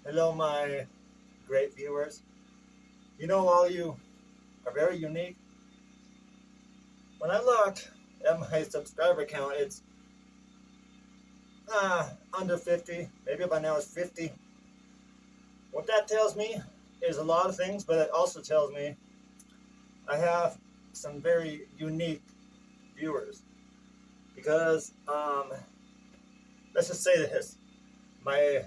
Hello, my great viewers. You know, all you are very unique. When I look at my subscriber count, it's under 50. Maybe by now it's 50. What that tells me is a lot of things, but it also tells me I have some very unique viewers. Because, let's just say this. My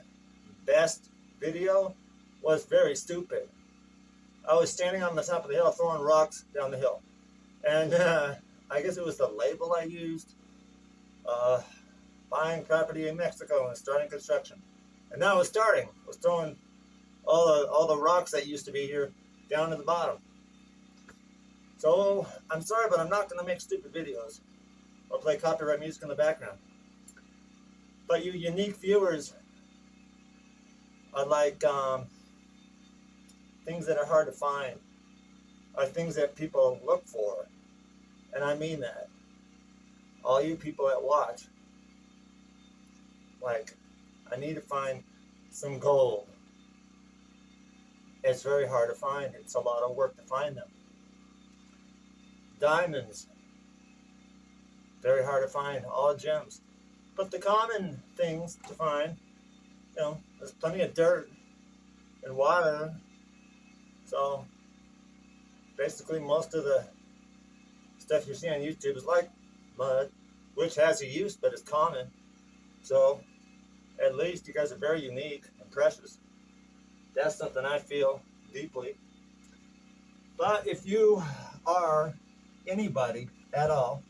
best video was very stupid. I was standing on the top of the hill throwing rocks down the hill. And I guess it was the label I used. Uh, Buying property in Mexico and starting construction. And now I was throwing all the rocks that used to be here down to the bottom. So I'm sorry, but I'm not going to make stupid videos or play copyright music in the background. But you unique viewers are like things that are hard to find, are things that people look for. And I mean that. All you people that watch, like, I need to find some gold. It's very hard to find. It's a lot of work to find them. Diamonds, very hard to find. All gems. But the common things to find, there's plenty of dirt and water. So basically most of the stuff you see on YouTube is like mud, which has a use, but it's common. So at least you guys are very unique and precious. That's something I feel deeply. But if you are anybody at all,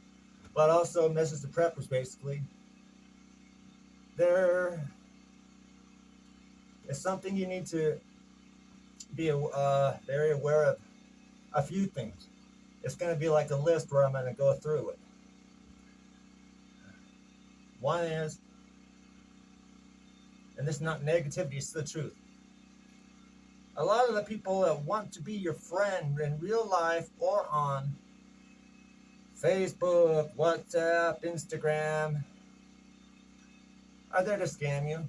but also Mrs. the Preppers basically, there is something you need to be very aware of. A few things. It's going to be like a list where I'm going to go through it. One is, and this is not negativity, it's the truth. A lot of the people that want to be your friend in real life or on Facebook, WhatsApp, Instagram, are there to scam you.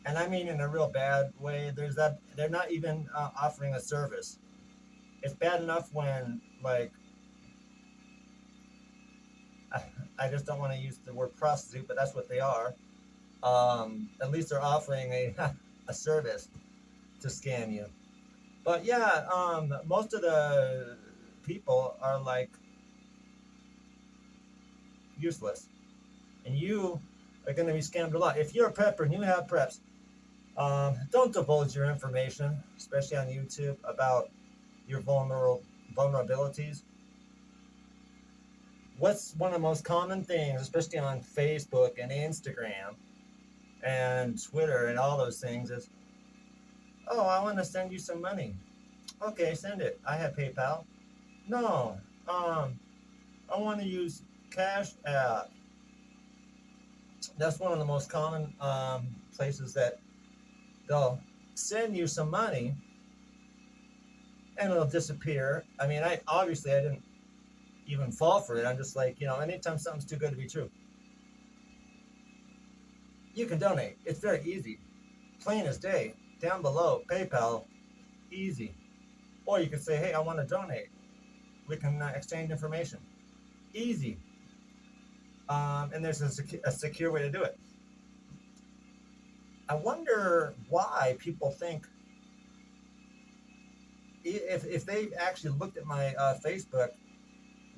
And I mean in a real bad way. They're not even offering a service. It's bad enough when, like, I just don't want to use the word prostitute, but that's what they are. At least they're offering a service to scam you. But yeah, most of the people are like useless, and you are going to be scammed a lot. If you're a prepper and you have preps, don't divulge your information, especially on YouTube, about your vulnerabilities. What's one of the most common things, especially on Facebook and Instagram and Twitter and all those things, is, oh, I want to send you some money. Okay, send it. I have PayPal. No, I want to use Cash App. That's one of the most common places that they'll send you some money and it'll disappear. I mean, I didn't even fall for it. I'm just like, anytime something's too good to be true, you can donate. It's very easy. Plain as day. Down below, PayPal, easy. Or you could say, hey, I want to donate. We can exchange information. Easy. And there's a secure way to do it. I wonder why people think, if they actually looked at my Facebook,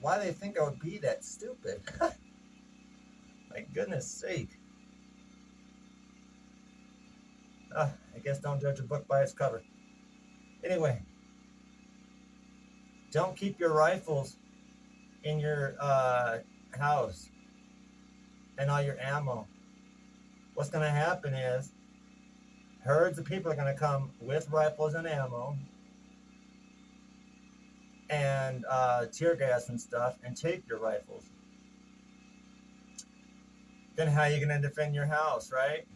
why they think I would be that stupid. My goodness sake. I guess don't judge a book by its cover. Anyway, don't keep your rifles in your house and all your ammo. What's going to happen is herds of people are going to come with rifles and ammo and tear gas and stuff and take your rifles. Then how are you going to defend your house, right?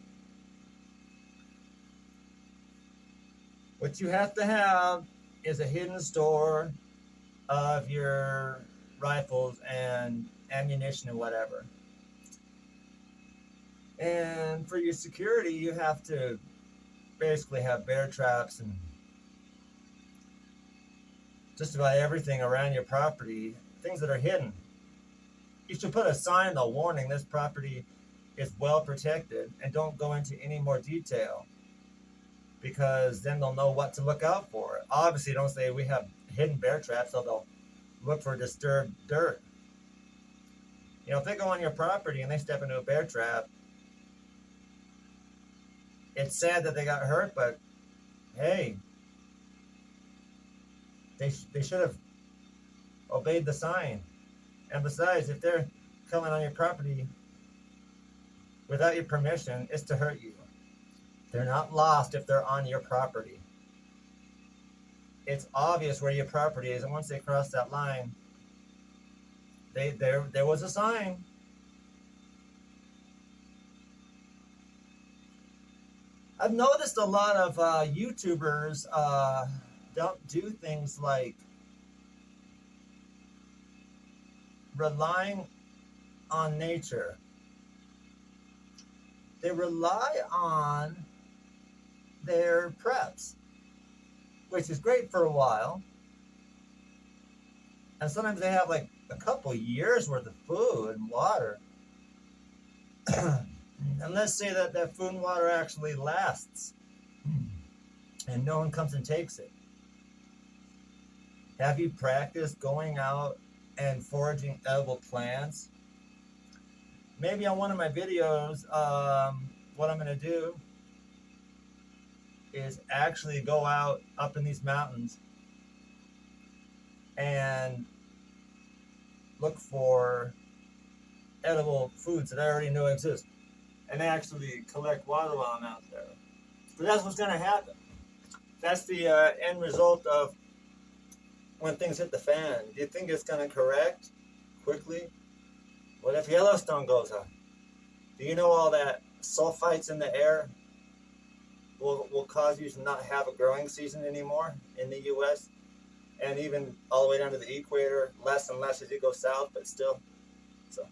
What you have to have is a hidden store of your rifles and ammunition and whatever. And And for your security, you have to basically have bear traps and just about everything around your property, things that are hidden. You should put a sign, though, warning this property is well protected, and don't go into any more detail, because then they'll know what to look out for. Obviously, don't say we have hidden bear traps, so they'll look for disturbed dirt. You know, if they go on your property and they step into a bear trap, it's sad that they got hurt, but hey, they should have obeyed the sign. And besides, if they're coming on your property without your permission, it's to hurt you. They're not lost if they're on your property. It's obvious where your property is, and once they cross that line, there was a sign. I've noticed a lot of YouTubers don't do things like relying on nature. They rely on their preps, which is great for a while. And sometimes they have like a couple years worth of food and water. And let's say that that food and water actually lasts and no one comes and takes it. Have you practiced going out and foraging edible plants? Maybe on one of my videos, what I'm going to do is actually go out up in these mountains and look for edible foods that I already know exist, and actually collect water while I'm out there. So that's what's going to happen. That's the end result of when things hit the fan. Do you think it's going to correct quickly? What if Yellowstone goes up? Do you know all that sulfites in the air will cause you to not have a growing season anymore in the U.S.? And even all the way down to the equator, less and less as you go south, but still. So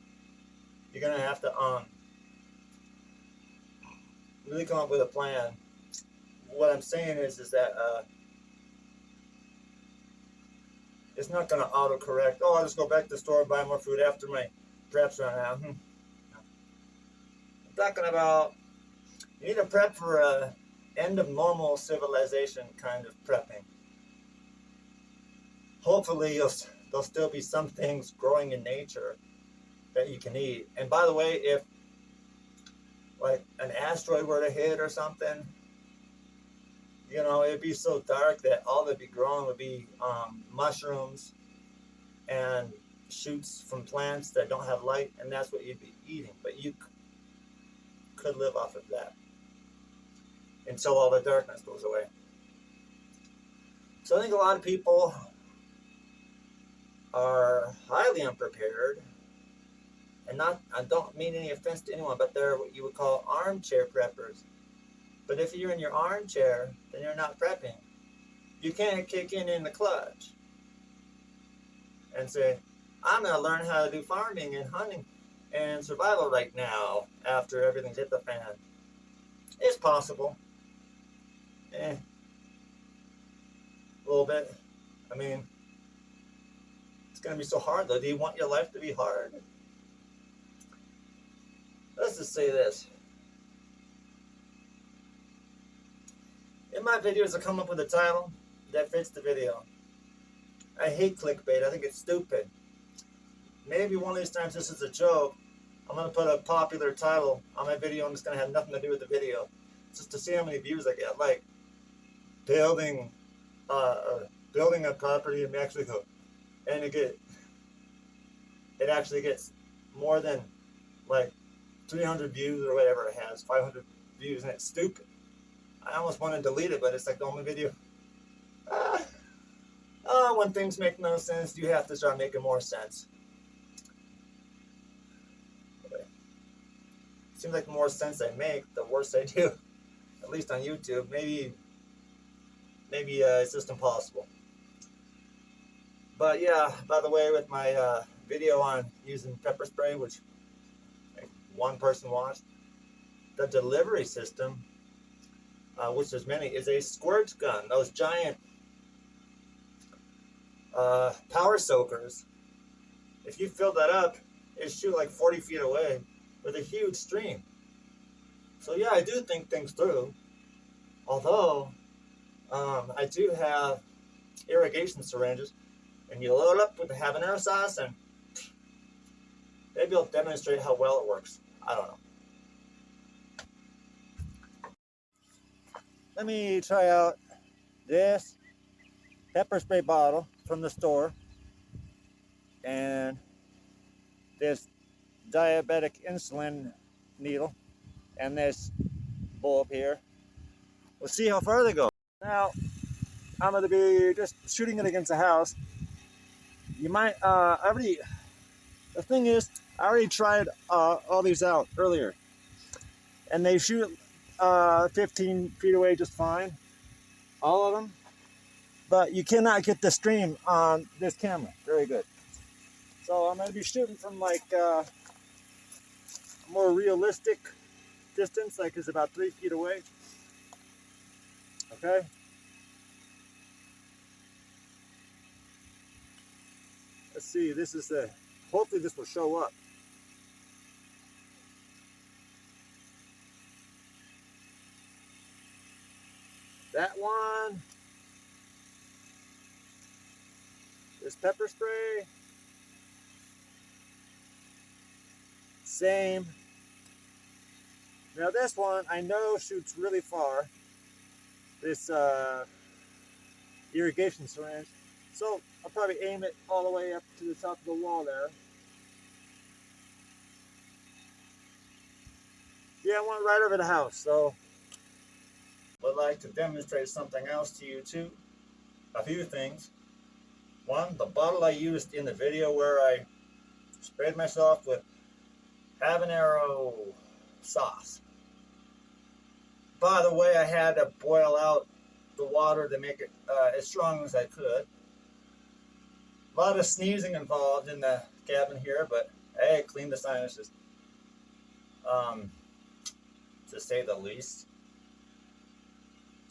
you're going to have to really come up with a plan. What I'm saying is that it's not going to auto-correct. Oh, I'll just go back to the store and buy more food after my preps run out. I'm talking about you need to prep for a end of normal civilization kind of prepping. Hopefully, there'll still be some things growing in nature that you can eat. And by the way, if like an asteroid were to hit or something, you know, it'd be so dark that all that'd be growing would be mushrooms and shoots from plants that don't have light, and that's what you'd be eating. But you could live off of that until all the darkness goes away. So I think a lot of people are highly unprepared, and I don't mean any offense to anyone, but they're what you would call armchair preppers. But if you're in your armchair, then you're not prepping. You can't kick in the clutch and say, I'm going to learn how to do farming and hunting and survival right now after everything's hit the fan. It's possible. A little bit. I mean, it's going to be so hard, though. Do you want your life to be hard? Let's just say this. In my videos, I come up with a title that fits the video. I hate clickbait. I think it's stupid. Maybe one of these times this is a joke. I'm going to put a popular title on my video and it's going to have nothing to do with the video. Just to see how many views I get. Like, building a property in Mexico. And it actually gets more than like 300 views or whatever it has. 500 views, and it's stupid. I almost want to delete it, but it's like the only video. When things make no sense, you have to start making more sense. Seems like the more sense I make, the worse I do. At least on YouTube. Maybe it's just impossible. But yeah, by the way, with my video on using pepper spray, which like one person watched, the delivery system, which there's many, is a squirt gun. Those giant power soakers. If you fill that up, it shoot like 40 feet away with a huge stream. So yeah, I do think things through. Although I do have irrigation syringes, and you load up with the habanero sauce, and maybe I'll demonstrate how well it works. I don't know. Let me try out this pepper spray bottle from the store and this diabetic insulin needle and this bulb here. We'll see how far they go. Now, I'm going to be just shooting it against the house. You might, the thing is, I already tried all these out earlier, and they shoot 15 feet away just fine, all of them, but you cannot get the stream on this camera very good. So I'm going to be shooting from like a more realistic distance, like it's about 3 feet away. Okay. Let's see, this is the, hopefully this will show up. That one, this pepper spray, same. Now this one I know shoots really far, this irrigation syringe, so I'll probably aim it all the way up to the top of the wall there. Yeah, I went right over the house, so would like to demonstrate something else to you too. A few things. One, the bottle I used in the video where I sprayed myself with habanero sauce. By the way, I had to boil out the water to make it as strong as I could. A lot of sneezing involved in the cabin here, but hey, clean the sinuses, to say the least.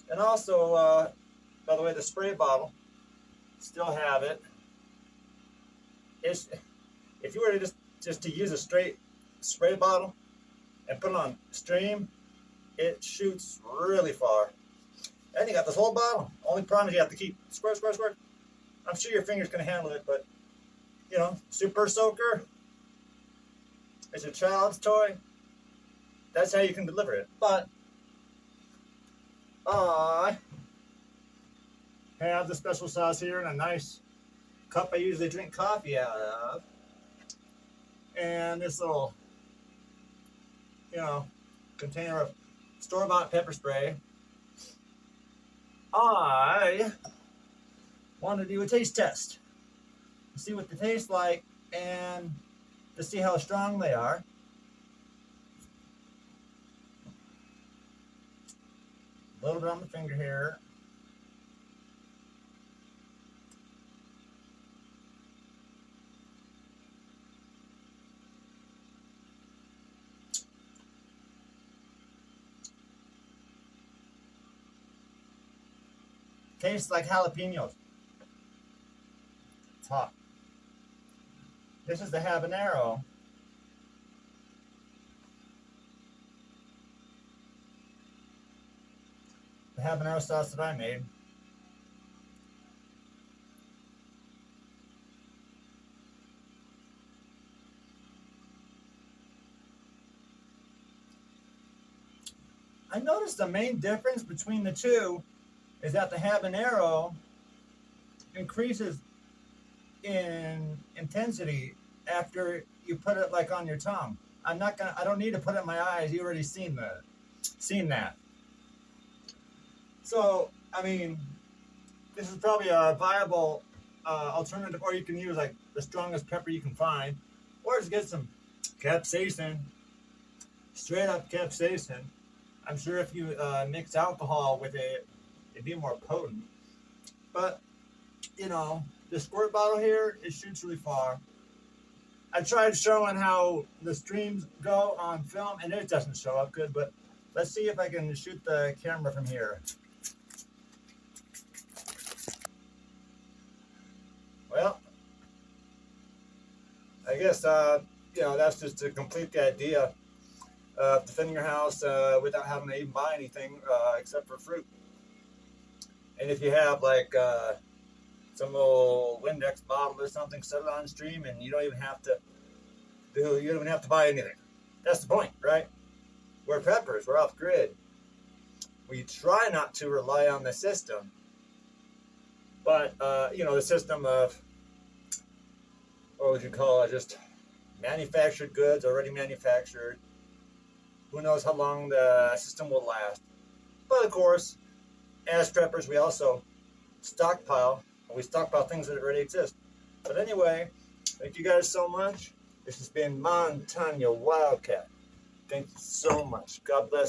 And also, by the way, the spray bottle, still have it. If you were to just to use a straight spray bottle and put it on stream, it shoots really far. And you got this whole bottle. Only problem is you have to keep squirt, squirt, squirt. I'm sure your fingers can handle it, but you know, super soaker. It's a child's toy. That's how you can deliver it. But I have the special sauce here in a nice cup I usually drink coffee out of. And this little, you know, container of store-bought pepper spray. I want to do a taste test. See what they taste like and to see how strong they are. A little bit on the finger here. Tastes like jalapenos. It's hot. This is the habanero. The habanero sauce that I made. I noticed the main difference between the two is that the habanero increases in intensity after you put it like on your tongue. I don't need to put it in my eyes. You already seen that. So, I mean, this is probably a viable alternative, or you can use like the strongest pepper you can find, or just get some capsaicin, straight up capsaicin. I'm sure if you mix alcohol with it, it'd be more potent. But, you know, the squirt bottle here, it shoots really far. I tried showing how the streams go on film, and it doesn't show up good, but let's see if I can shoot the camera from here. Well, I guess, that's just to complete the idea of defending your house without having to even buy anything except for fruit. And if you have, like, some little Windex bottle or something, set it on stream, and you don't even have to buy anything. That's the point, right? We're preppers. We're off grid. We try not to rely on the system, but the system of, what would you call it, just manufactured goods, already manufactured. Who knows how long the system will last? But of course, as preppers, we also stockpile. We stockpile things that already exist. But anyway, thank you guys so much. This has been Montanya Wildcat. Thank you so much. God bless.